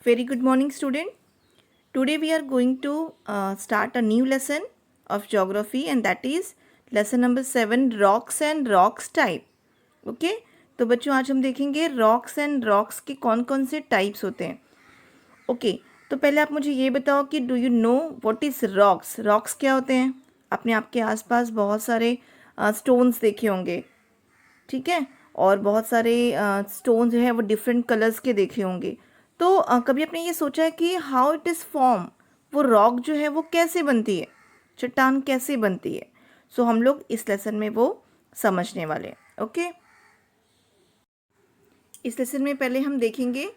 Very good morning, student. Today we are going to start a new lesson of geography, and that is lesson number 7, rocks and rocks type. Okay, तो बच्चों आज हम देखेंगे rocks and rocks के कौन कौन से types होते हैं. Okay, तो पहले आप मुझे ये बताओ कि do you know what is rocks? Rocks क्या होते हैं? आपने आपके आसपास बहुत सारे stones देखे होंगे, ठीक है, और बहुत सारे स्टोन जो है वो डिफरेंट कलर्स के देखे होंगे. तो कभी आपने ये सोचा है कि हाउ इट इज़ फॉर्म, वो रॉक जो है वो कैसे बनती है, चट्टान कैसे बनती है. सो हम लोग इस लेसन में वो समझने वाले हैं. ओके, इस लेसन में पहले हम देखेंगे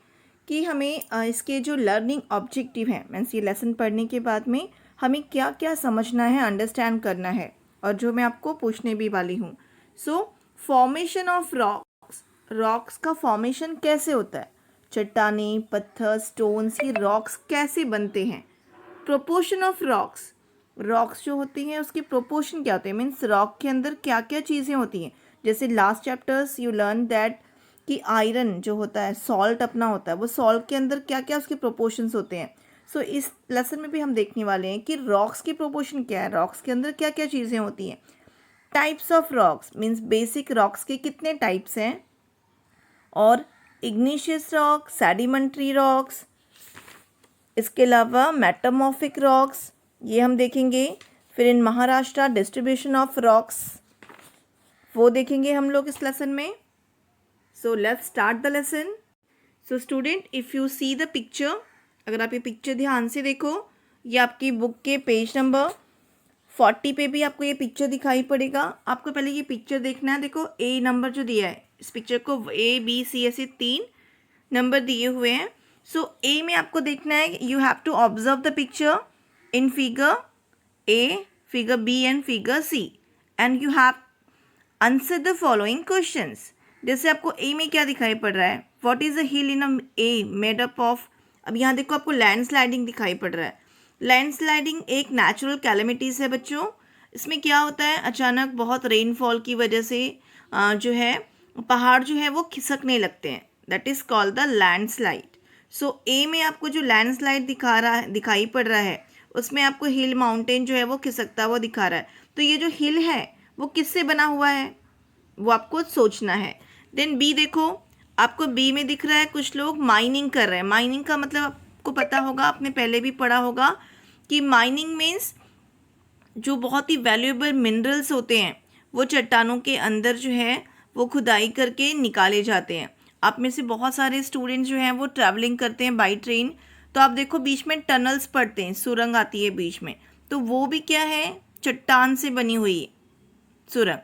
कि हमें इसके जो लर्निंग ऑब्जेक्टिव हैं, मीन्स ये लेसन पढ़ने के बाद में हमें क्या क्या समझना है, अंडरस्टैंड करना है, और जो मैं आपको पूछने भी वाली हूँ. सो फॉर्मेशन ऑफ रॉक्स, रॉक्स का फॉर्मेशन कैसे होता है, चट्टाने, पत्थर, स्टोन्स, ये रॉक्स कैसे बनते हैं. प्रोपोर्शन ऑफ रॉक्स, रॉक्स जो होती हैं उसके प्रोपोर्शन क्या होते हैं, मीन्स रॉक के अंदर क्या क्या चीज़ें होती हैं. जैसे last chapters you learn that कि आयरन जो होता है, सॉल्ट अपना होता है, वो सॉल्ट के अंदर क्या क्या उसके प्रोपोर्शंस होते हैं. सो इस लेसन में भी हम देखने वाले हैं कि रॉक्स की प्रोपोर्शन क्या है, रॉक्स के अंदर क्या क्या चीज़ें होती हैं. Types of rocks, means basic rocks के कितने टाइप्स हैं, और इग्निशियस रॉक, सेडिमेंट्री रॉक्स, इसके अलावा मेटामॉर्फिक रॉक्स, ये हम देखेंगे. फिर इन महाराष्ट्र डिस्ट्रीब्यूशन ऑफ रॉक्स, वो देखेंगे हम लोग इस लेसन में. So let's start the lesson. So student, if you see the picture, अगर आप ये पिक्चर ध्यान से देखो, ये आपकी बुक के पेज नंबर 40 पे भी आपको ये पिक्चर दिखाई पड़ेगा. आपको पहले ये पिक्चर देखना है. देखो ए नंबर जो दिया है, इस पिक्चर को A B C ऐसे 3 नंबर दिए हुए हैं. सो ए में आपको देखना है, you have to observe the picture in figure A, figure B and figure C, and you have answer the following questions. जैसे आपको ए में क्या दिखाई पड़ रहा है, what is a hill in A made up of. अब यहाँ देखो आपको लैंड स्लाइडिंग दिखाई पड़ रहा है. लैंड स्लाइडिंग एक नेचुरल कैलेमिटीज़ है बच्चों. इसमें क्या होता है, अचानक बहुत रेनफॉल की वजह से जो है पहाड़ जो है वो खिसकने लगते हैं. That is called the landslide. So A में आपको जो लैंड स्लाइड दिखाई पड़ रहा है, उसमें आपको हिल माउंटेन जो है वो खिसकता हुआ दिखा रहा है. तो ये जो हिल है वो किससे बना हुआ है, वो आपको सोचना है. देन बी देखो, आपको बी में दिख रहा है कुछ लोग माइनिंग कर रहे हैं. माइनिंग का मतलब आपको पता होगा, आपने पहले भी पढ़ा होगा कि माइनिंग मीन्स जो बहुत ही वैल्यूएबल मिनरल्स होते हैं वो चट्टानों के अंदर जो है वो खुदाई करके निकाले जाते हैं. आप में से बहुत सारे स्टूडेंट्स जो हैं वो ट्रैवलिंग करते हैं बाई ट्रेन, तो आप देखो बीच में टनल्स पड़ते हैं, सुरंग आती है बीच में, तो वो भी क्या है, चट्टान से बनी हुई सुरंग.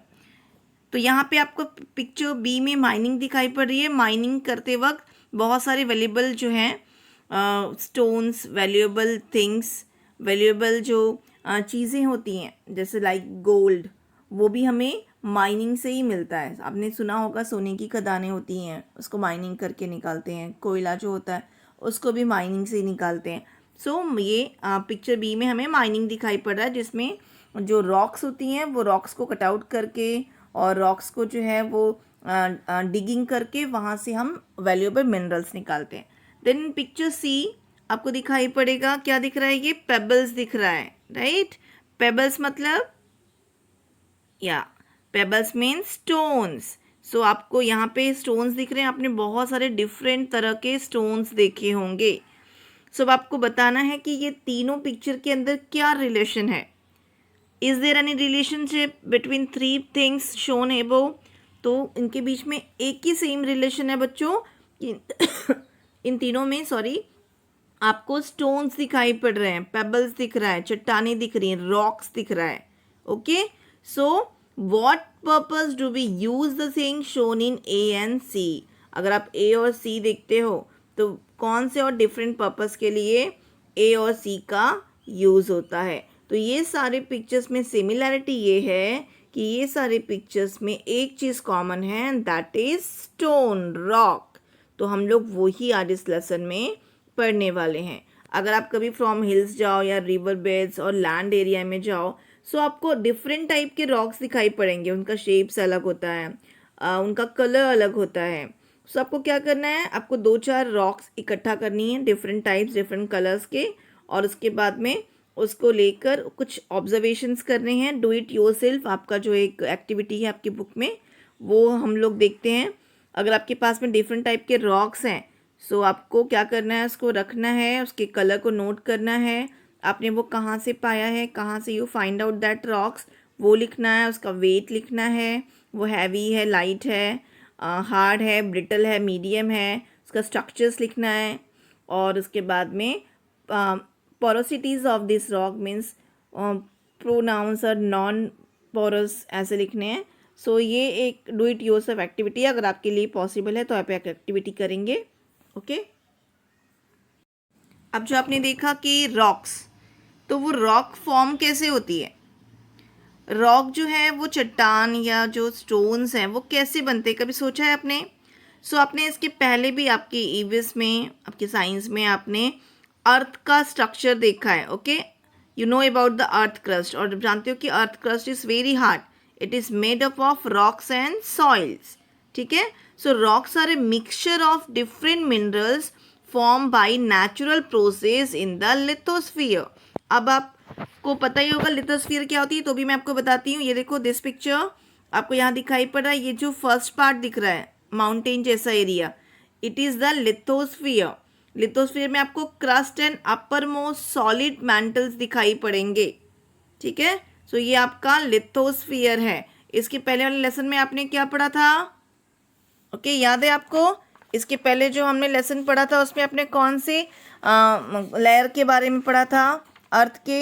तो यहाँ पे आपको पिक्चर बी में माइनिंग दिखाई पड़ रही है. माइनिंग करते वक्त बहुत सारे वैल्यूएबल जो हैं स्टोन्स, वैल्यूएबल थिंग्स, वैल्यूएबल जो चीज़ें होती हैं जैसे लाइक गोल्ड, वो भी हमें माइनिंग से ही मिलता है. आपने सुना होगा सोने की खदानें होती हैं, उसको माइनिंग करके निकालते हैं. कोयला जो होता है उसको भी माइनिंग से ही निकालते हैं. सो ये पिक्चर बी में हमें माइनिंग दिखाई पड़ रहा है, जिसमें जो रॉक्स होती हैं वो रॉक्स को कट आउट करके और रॉक्स को जो है वो डिगिंग करके वहाँ से हम वैल्यूएबल मिनरल्स निकालते हैं. देन पिक्चर सी आपको दिखाई पड़ेगा, क्या दिख रहा है, ये पेबल्स दिख रहा है, राइट. पेबल्स मतलब या पेबल्स मीन स्टोन्स. सो आपको यहाँ पे स्टोन्स दिख रहे हैं, आपने बहुत सारे डिफरेंट तरह के स्टोन्स देखे होंगे. सो अब आपको बताना है कि ये तीनों पिक्चर के अंदर क्या रिलेशन है. Is there any relationship between 3 things shown above. तो इनके बीच में एक ही सेम रिलेशन है बच्चों. इन तीनों में आपको स्टोन्स दिखाई पड़ रहे हैं, पेबल्स दिख रहा है, चट्टाने दिख रही हैं, रॉक्स दिख रहा है. Okay, so what purpose do we use the thing shown in A and C. अगर आप ए और सी देखते हो तो कौन से और डिफरेंट पर्पस के लिए ए और सी का यूज़ होता है. तो ये सारे पिक्चर्स में सिमिलैरिटी ये है कि ये सारे पिक्चर्स में एक चीज़ कॉमन है, दैट इज़ स्टोन, रॉक. तो हम लोग वही आज इस लेसन में पढ़ने वाले हैं. अगर आप कभी फ्रॉम हिल्स जाओ या रिवर बेड्स और लैंड एरिया में जाओ, सो आपको डिफरेंट टाइप के रॉक्स दिखाई पड़ेंगे. उनका शेप्स अलग होता है, उनका कलर अलग होता है, सो आपको क्या करना है, आपको 2-4 रॉक्स इकट्ठा करनी है, डिफरेंट टाइप्स डिफरेंट कलर्स के, और उसके बाद में उसको लेकर कुछ ऑब्जर्वेशंस करने हैं। डू इट योरसेल्फ आपका जो एक एक्टिविटी है आपकी बुक में, वो हम लोग देखते हैं। अगर आपके पास में डिफरेंट टाइप के रॉक्स हैं, सो आपको क्या करना है, उसको रखना है, उसके कलर को नोट करना है, आपने वो कहाँ से पाया है, कहाँ से you find out that rocks, वो लिखना है, उसका वेट लिखना है, वो हैवी है, लाइट है, हार्ड है, ब्रिटल है, मीडियम है, उसका स्ट्रक्चर्स लिखना है। और उसके बाद में porosities of this rock means pronounce और नॉन पोरस ऐसे लिखने हैं। सो ये एक डू इट योरसेल्फ एक्टिविटी है, अगर आपके लिए पॉसिबल है तो आप एक एक्टिविटी करेंगे। ओके, अब जो आपने देखा कि रॉक्स, तो वो रॉक फॉर्म कैसे होती है, रॉक जो है वो चट्टान या जो स्टोन्स हैं वो कैसे बनते हैं, कभी सोचा है आपने? सो आपने इसके पहले भी आपके ईवीएस में, आपके साइंस में आपने अर्थ का स्ट्रक्चर देखा है। Okay, you know about the earth crust, और जानते हो कि earth crust is very hard, it is made up of rocks and soils. ठीक है, so rocks are a mixture of different minerals form by natural process in the lithosphere. अब आपको पता ही होगा लिथोस्फीयर क्या होती है, तो भी मैं आपको बताती हूँ। ये देखो दिस पिक्चर आपको यहाँ दिखाई पड़ रहा है, ये जो फर्स्ट पार्ट दिख रहा है माउंटेन जैसा area, it is the lithosphere. Lithosphere में आपको crust and upper most solid mantles दिखाई पड़ेंगे। ठीक है, सो ये आपका लिथोस्फीयर है। इसके पहले वाले लेसन में आपने क्या पढ़ा था? ओके, याद है आपको? इसके पहले जो हमने लेसन पढ़ा था उसमें आपने कौन से लेयर के बारे में पढ़ा था? अर्थ के,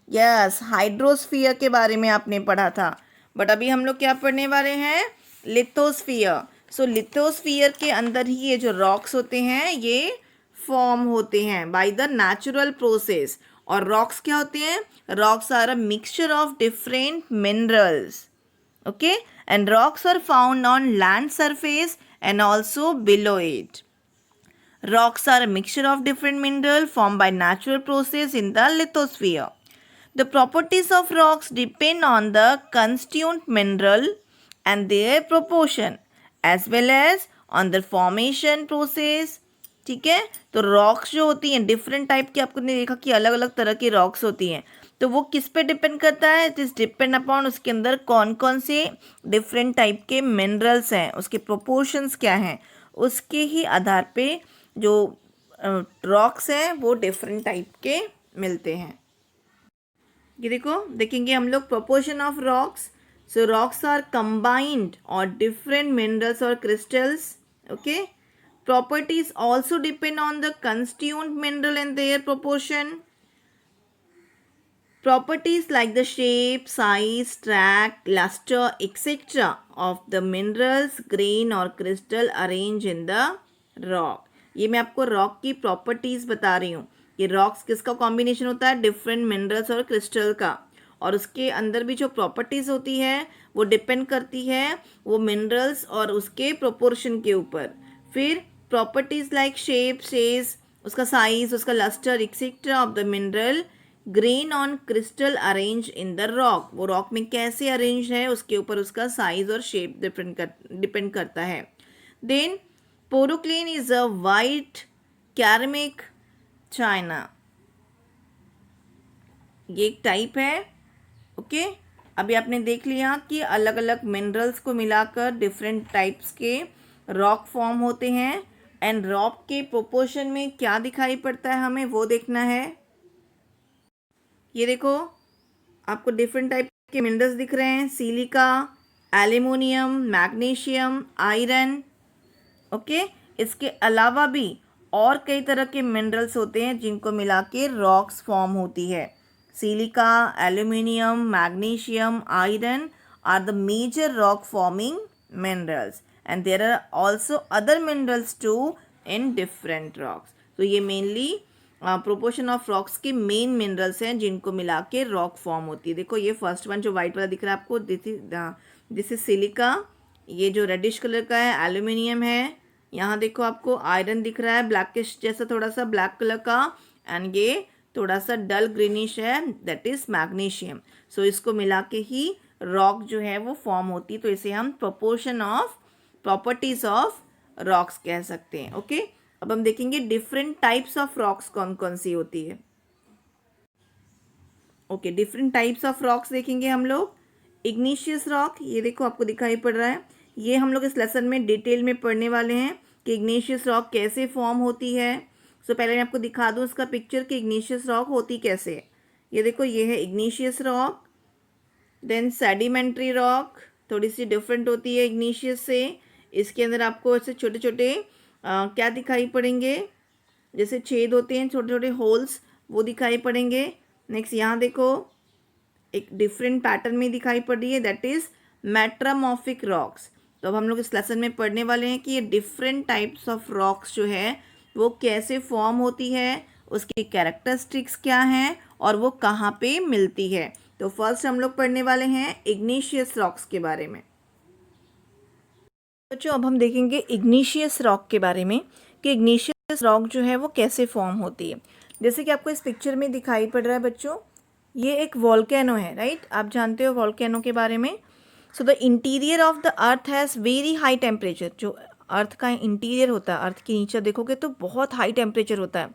यस, हाइड्रोस्फीयर के बारे में आपने पढ़ा था। बट अभी हम लोग क्या पढ़ने वाले हैं? लिथोस्फीयर। सो लिथोस्फीयर के अंदर ही ये जो रॉक्स होते हैं ये फॉर्म होते हैं बाय द नेचुरल प्रोसेस। और रॉक्स क्या होते हैं? Rocks are a mixture of different minerals. Okay, and rocks are found on land surface and also below it. Rocks are a mixture of different minerals formed by natural process in the lithosphere. The properties of rocks depend on the constituent mineral and their proportion as well as on the formation process. ठीक है, तो rocks जो होती हैं different type की, आपको ने देखा कि अलग अलग तरह की रॉक्स होती हैं, तो वो किस पे डिपेंड करता है? इट इज़ डिपेंड अपॉन उसके अंदर कौन कौन से डिफरेंट टाइप के मिनरल्स हैं, उसके प्रोपोर्शंस क्या हैं, उसके ही आधार पे जो रॉक्स हैं वो डिफरेंट टाइप के मिलते हैं। ये देखो, देखेंगे हम लोग proportion of rocks. So rocks are combined और डिफरेंट मिनरल्स और crystals. Okay, properties also depend on the constituent mineral and their proportion. Properties like the shape, size, track, luster, etc. of the minerals, grain or crystal arranged in the rock. ये मैं आपको rock की properties बता रही हूँ। ये rocks किसका combination होता है? डिफरेंट मिनरल्स और क्रिस्टल का, और उसके अंदर भी जो प्रॉपर्टीज होती है वो डिपेंड करती है वो मिनरल्स और उसके प्रोपोर्शन के ऊपर। फिर प्रॉपर्टीज लाइक शेप, साइज, उसका साइज, उसका lustre etcetera of the mineral, grain on crystal arrange in the rock, वो रॉक में कैसे अरेंज है उसके ऊपर उसका साइज और शेप डिपेंड करता है। Then porcelain is a white ceramic china, ये एक टाइप है। ओके, अभी आपने देख लिया कि अलग अलग मिनरल्स को मिलाकर डिफरेंट टाइप्स के रॉक फॉर्म होते हैं, एंड रॉक के प्रोपोर्शन में क्या दिखाई पड़ता है हमें वो देखना है। ये देखो, आपको डिफरेंट टाइप के मिनरल्स दिख रहे हैं, silica, aluminium, magnesium, iron. Okay, इसके अलावा भी और कई तरह के मिनरल्स होते हैं जिनको मिला के रॉक्स फॉर्म होती है। Silica, aluminium, magnesium, iron are the major rock forming minerals and there are also other minerals too in different rocks. तो ये मेनली प्रोपोर्शन ऑफ रॉक्स के मेन मिनरल्स हैं जिनको मिला के रॉक फॉर्म होती है। देखो ये फर्स्ट वन जो वाइट वाला दिख रहा है आपको, दिस इज सिलिका, ये जो रेडिश कलर का है एल्यूमिनियम है, यहाँ देखो आपको आयरन दिख रहा है ब्लैकिश जैसा थोड़ा सा ब्लैक कलर का, एंड ये थोड़ा सा डल ग्रीनिश है, दैट इज मैग्नीशियम। सो इसको मिला के ही रॉक जो है वो फॉर्म होती है। तो इसे हम proportion of properties of rocks कह सकते हैं। ओके, अब हम देखेंगे डिफरेंट टाइप्स ऑफ रॉक्स कौन कौन सी होती है। Okay, different types of rocks देखेंगे हम लोग। इग्निशियस रॉक, ये देखो आपको दिखाई पड़ रहा है, ये हम लोग इस लेसन में डिटेल में पढ़ने वाले हैं कि इग्निशियस रॉक कैसे फॉर्म होती है। सो पहले मैं आपको दिखा दूँ उसका पिक्चर कि इग्निशियस रॉक होती कैसे है। ये देखो, ये है igneous rock. Then sedimentary rock थोड़ी सी डिफरेंट होती है इग्निशियस से। इसके अंदर आपको ऐसे छोटे छोटे क्या दिखाई पड़ेंगे, जैसे छेद होते हैं, छोटे छोटे होल्स, वो दिखाई पड़ेंगे। नेक्स्ट यहाँ देखो, एक डिफरेंट पैटर्न में दिखाई पड़ रही है, दैट इज मेट्रामॉर्फिक रॉक्स। तो अब हम लोग इस लेसन में पढ़ने वाले हैं कि ये डिफरेंट टाइप्स ऑफ रॉक्स जो है वो कैसे फॉर्म होती है, उसकी कैरेक्टरिस्टिक्स क्या हैं और वो कहाँ पे मिलती है। तो फर्स्ट हम लोग पढ़ने वाले हैं इग्निशियस रॉक्स के बारे में। बच्चों, अब हम देखेंगे इग्निशियस रॉक के बारे में कि इग्निशियस रॉक जो है वो कैसे फॉर्म होती है। जैसे कि आपको इस पिक्चर में दिखाई पड़ रहा है बच्चों, ये एक वॉल्केनो है, राइट। आप जानते हो वॉल्केनो के बारे में। So the interior of the earth has very high temperature. जो अर्थ का इंटीरियर होता है, अर्थ के नीचे देखोगे तो बहुत हाई टेम्परेचर होता है,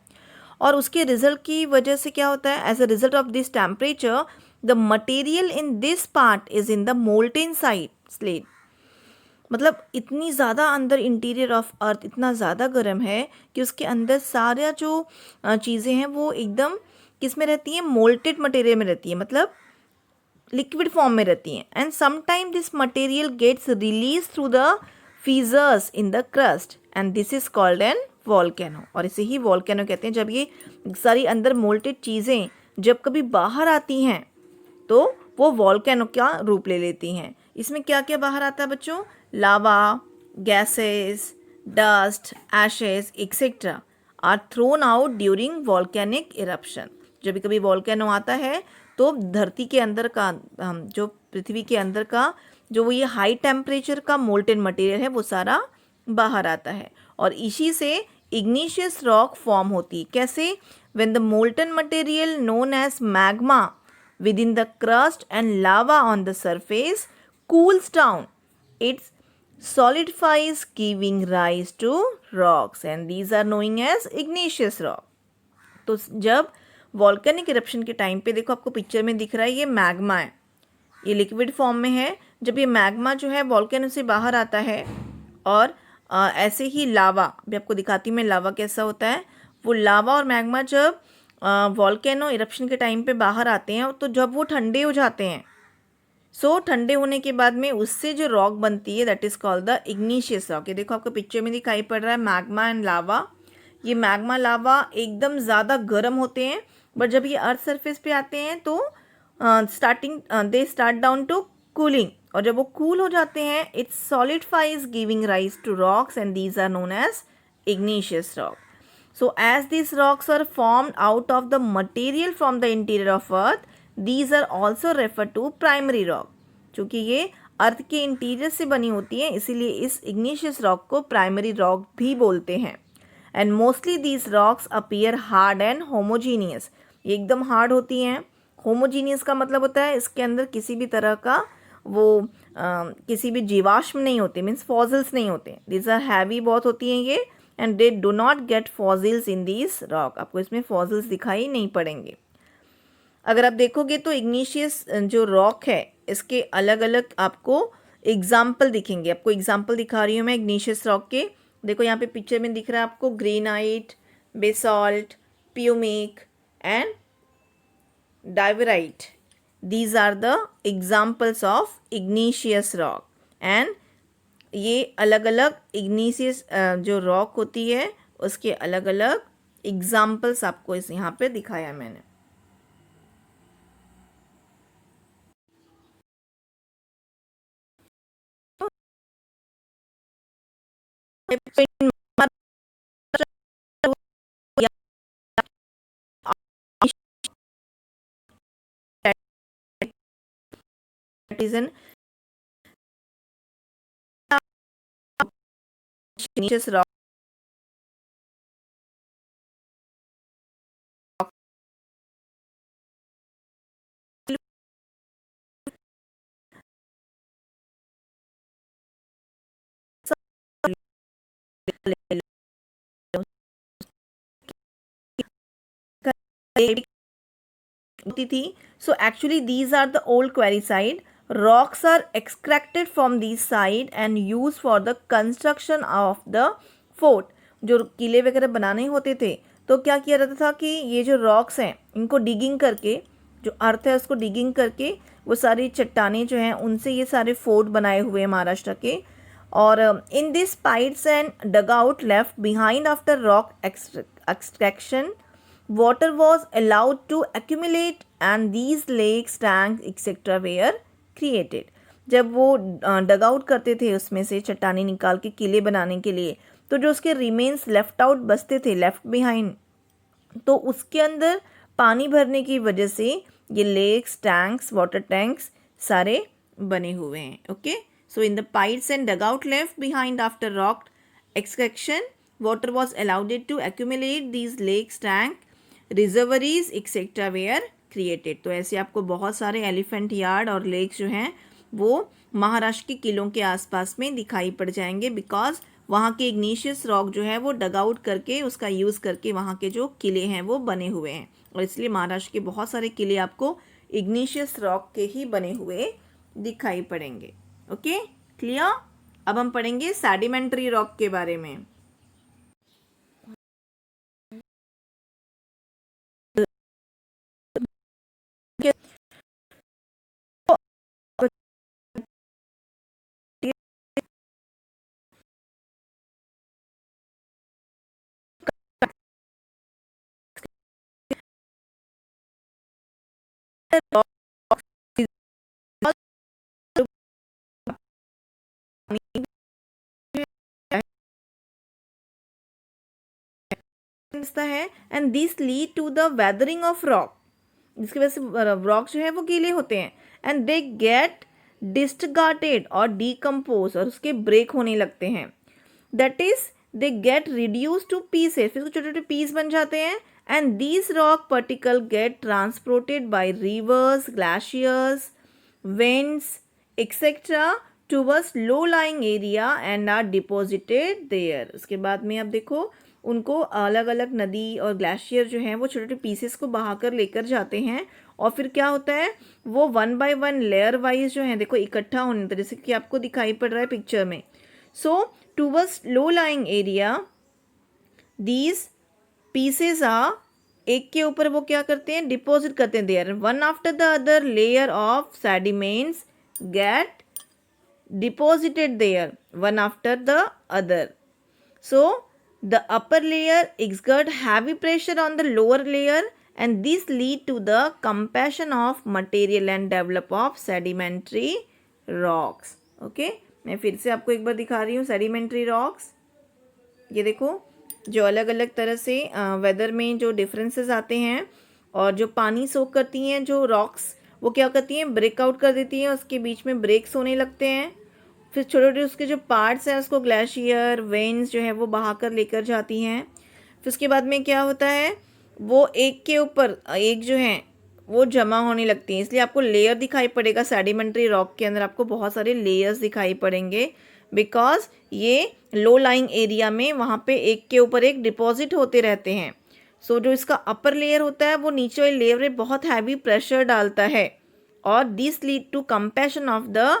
और उसके रिजल्ट की वजह से क्या होता है, as a result of this temperature the material in this part is in the molten side slate. मतलब इतनी ज़्यादा अंदर इंटीरियर ऑफ अर्थ इतना ज़्यादा गर्म है कि उसके अंदर सारा जो चीज़ें हैं वो एकदम किस में रहती हैं, मोल्टेड मटेरियल में रहती है, मतलब लिक्विड फॉर्म में रहती हैं। And sometime this material gets release through the fissures in the crust and this is called an volcano. और इसे ही वॉल्केनो कहते हैं। जब ये सारी अंदर मोल्टेड चीज़ें जब कभी बाहर आती हैं तो वो वॉल्केनो का रूप ले लेती हैं। इसमें क्या क्या बाहर आता है बच्चों, lava, gases, dust, ashes etcetera are thrown out during volcanic eruption. जब कभी वॉल्केनो आता है तो धरती के अंदर का जो पृथ्वी के अंदर का जो वो ये हाई टेम्परेचर का मोल्टेन मटेरियल है वो सारा बाहर आता है, और इसी से इग्निशियस रॉक फॉर्म होती है। कैसे, when the molten material known as magma within the crust and lava on the surface cools down, it solidifies giving rise to rocks and these are known as igneous rock। तो जब volcanic eruption के time पे देखो आपको picture में दिख रहा है ये मैग्मा है, ये लिक्विड फॉर्म में है। जब ये मैग्मा जो है वॉल्केनो से बाहर आता है और ऐसे ही लावा, अभी आपको दिखाती हूँ मैं लावा कैसा होता है। वो लावा और मैग्मा जब वॉल्केनो इरप्शन के टाइम पे बाहर आते हैं तो जब वो ठंडे हो जाते हैं, सो ठंडे होने के बाद में उससे जो रॉक बनती है that is called the igneous rock. ये देखो आपको पिक्चर में दिखाई पड़ रहा है मैग्मा एंड लावा। ये मैग्मा लावा एकदम ज़्यादा गर्म होते हैं, बट जब ये अर्थ सरफेस पे आते हैं तो they start down to cooling, और जब वो कूल हो जाते हैं it solidifies giving rise to rocks and these are known as igneous rock. So as these rocks are formed out of the material from the interior of earth, these are also referred to primary rock। चूँकि ये अर्थ के interior से बनी होती है इसीलिए इस igneous rock को प्राइमरी रॉक भी बोलते हैं। And mostly these rocks appear hard and homogeneous. ये एकदम हार्ड होती हैं। होमोजीनियस का मतलब होता है इसके अंदर किसी भी तरह का वो किसी भी जीवाश्म नहीं होते, मीन्स फॉसिल्स नहीं होते। दीज आर हैवी बहुत होती हैं ये, and they do not gate fossils in these rock. आपको इसमें फॉसिल्स दिखाई नहीं पड़ेंगे। अगर आप देखोगे तो इग्निशियस जो रॉक है इसके अलग अलग आपको एग्जाम्पल दिखेंगे। आपको एग्जाम्पल दिखा रही हूँ मैं इग्निशियस रॉक के। देखो यहाँ पे पिक्चर में दिख रहा है आपको granite, basalt, pumice and diorite. These are the examples of igneous rock। and ये अलग अलग igneous जो रॉक होती है उसके अलग अलग एग्जाम्पल्स आपको इस यहाँ पे दिखाया मैंने। igneous rock होती थी. So actually these are the old quarry site. Rocks are extracted from these site and used for the construction of the fort. जो किले वगैरह बनाने होते थे तो क्या किया जाता था कि ये जो रॉक्स हैं इनको डिगिंग करके, जो अर्थ है उसको डिगिंग करके वो सारी चट्टानें जो हैं उनसे ये सारे फोर्ट बनाए हुए हैं महाराष्ट्र के. और in this pits and dug out left behind after rock extraction water was allowed to accumulate and these lakes, tanks, etc. were created. जब वो डग आउट करते थे उसमें से चट्टानें निकाल के किले बनाने के लिए, तो जो उसके रिमेन्स लेफ्ट आउट बचते थे, लेफ्ट बिहाइंड, तो उसके अंदर पानी भरने की वजह से ये लेक्स, टैंक्स, वाटर टैंक्स सारे बने हुए हैं. Okay, so in the pits and dug out left behind after rock extraction water was allowed to accumulate. These lakes, tank, reservoirs etcetera were created. तो ऐसे आपको बहुत सारे एलिफेंट यार्ड और लेक्स जो हैं वो महाराष्ट्र के किलों के आसपास में दिखाई पड़ जाएंगे, बिकॉज वहाँ के इग्नीशियस रॉक जो है वो डग आउट करके उसका यूज़ करके वहाँ के जो किले हैं वो बने हुए हैं. और इसलिए महाराष्ट्र के बहुत सारे किले आपको इग्नीशियस रॉक के ही बने हुए दिखाई पड़ेंगे. Okay, clear. अब हम पढ़ेंगे सेडिमेंट्री रॉक के बारे में. है and this lead to the weathering of rock. जिसकी वजह से रॉक जो है वो गीले होते हैं एंड दे गेट डिस्टगार्टेड और डीकम्पोज, और उसके ब्रेक होने लगते हैं. That is they get reduce two pieces, फिर छोटे छोटे पीस बन जाते हैं. And these rock particle gate transported by reverse, glaciers, winds, etc. towards low-lying area and are deposited there. उसके बाद में आप देखो उनको अलग अलग नदी और ग्लेशियर जो हैं वो छोटे छोटे पीसेस को बहाकर लेकर जाते हैं, और फिर क्या होता है वो one by one layer wise जो है देखो इकट्ठा होने लगता है, जैसे कि आपको दिखाई पड़ रहा है पिक्चर में. So towards low lying area these pieces आ, एक के ऊपर वो क्या करते हैं, डिपॉजिट करते हैं. There one after the other layer of sediments get deposited there one after the other. So the upper layer exert heavy pressure on the lower layer and this lead to the compaction of material and develop of sedimentary rocks. Okay, मैं फिर से आपको एक बार दिखा रही हूँ sedimentary rocks. ये देखो जो अलग अलग तरह से वेदर में जो डिफरेंसेस आते हैं और जो पानी सोक करती हैं जो रॉक्स, वो क्या करती हैं, ब्रेकआउट कर देती हैं, उसके बीच में ब्रेक्स होने लगते हैं. फिर छोटे छोटे उसके जो पार्ट्स हैं उसको ग्लेशियर, वेन्स जो है वो बहाकर लेकर जाती हैं. फिर उसके बाद में क्या होता है वो एक के ऊपर एक जो है वो जमा होने लगती हैं. इसलिए आपको लेयर दिखाई पड़ेगा सेडिमेंट्री रॉक के अंदर, आपको बहुत सारे लेयर्स दिखाई पड़ेंगे, बिकॉज ये लो लाइंग एरिया में वहाँ पे एक के ऊपर एक डिपॉजिट होते रहते हैं. सो जो इसका अपर लेयर होता है वो नीचे वाले लेयर में बहुत हैवी प्रेशर डालता है, और this lead to compression of the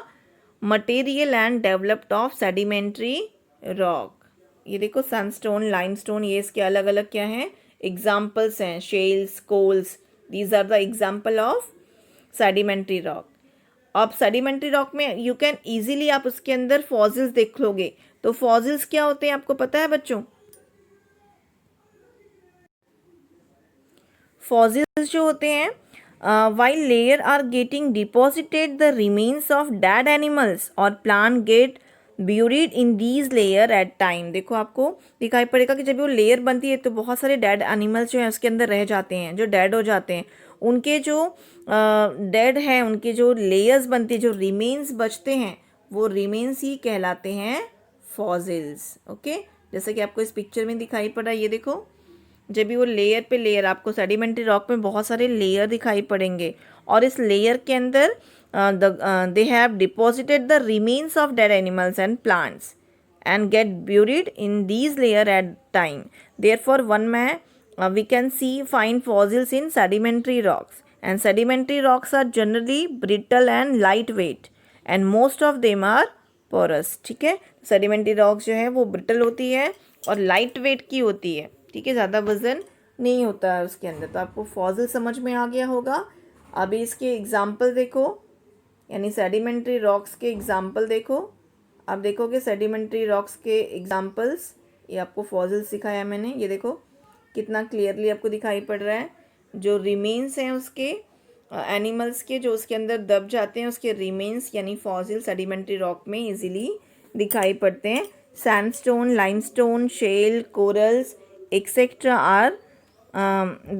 material and developed of sedimentary rock. ये देखो सनस्टोन, लाइमस्टोन, ये इसके अलग अलग क्या हैं, एग्जाम्पल्स हैं. Shales, coals, these are the example of sedimentary rock. अब सेडिमेंट्री रॉक में यू कैन ईजिली आप उसके अंदर फॉसिल्स देख लोगे. तो फॉसिल्स क्या होते हैं आपको पता है बच्चों? फॉसिल्स जो होते हैं while layer are getting deposited the remains of dead animals or plant get buried in these layer at time. देखो आपको दिखाई पड़ेगा कि जब वो लेयर बनती है तो बहुत सारे डेड एनिमल्स जो हैं उसके अंदर रह जाते हैं, जो डेड हो जाते हैं. उनके जो डेड हैं उनके जो लेयर्स बनती है, जो रिमेन्स बचते हैं, वो रिमेन्स ही कहलाते हैं फॉसिल्स. ओके, जैसे कि आपको इस पिक्चर में दिखाई पड़ रहा है. ये देखो जब भी वो लेयर पे लेयर, आपको सेडिमेंट्री रॉक में बहुत सारे लेयर दिखाई पड़ेंगे, और इस लेयर के अंदर they have deposited the remains of dead animals and plants and get buried in these layer at time. Therefore one may we can see find fossils in sedimentary rocks, and sedimentary rocks are generally brittle and lightweight and most of them are porous. ठीक है, sedimentary rocks जो है वो brittle होती है और light weight की होती है. ठीक है, ज़्यादा वजन नहीं होता है उसके अंदर. तो आपको फॉसिल समझ में आ गया होगा. अभी इसके एग्जाम्पल देखो, यानी सेडिमेंट्री रॉक्स के एग्जाम्पल देखो. आप देखोगे सेडिमेंट्री रॉक्स के एग्जाम्पल्स, ये आपको फॉसिल सिखाया मैंने. ये देखो कितना क्लियरली आपको दिखाई पड़ रहा है. जो रिमेन्स हैं उसके एनिमल्स के, जो उसके अंदर दब जाते हैं, उसके रिमेन्स यानी फॉसिल सेडिमेंट्री रॉक में इजीली दिखाई पड़ते हैं. Sandstone, limestone, shale, corals etcetera are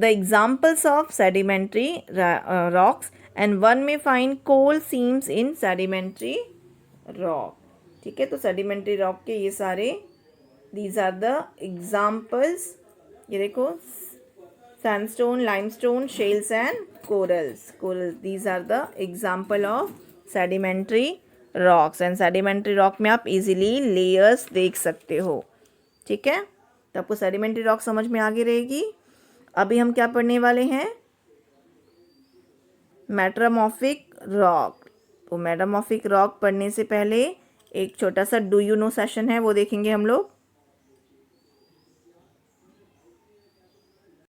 the examples of sedimentary rocks, and one may find coal seams in sedimentary rock. ठीक है, तो sedimentary rock के ये सारे these are the examples. ये देखो sandstone, limestone, shales and corals. These are the example of sedimentary rocks, and sedimentary rock में आप easily layers देख सकते हो. ठीक है, तो आपको sedimentary rock समझ में आगे रहेगी. अभी हम क्या पढ़ने वाले हैं? Metamorphic rock. तो मेटामॉर्फिक रॉक पढ़ने से पहले एक छोटा सा डू यू नो सेशन है, वो देखेंगे हम लोग.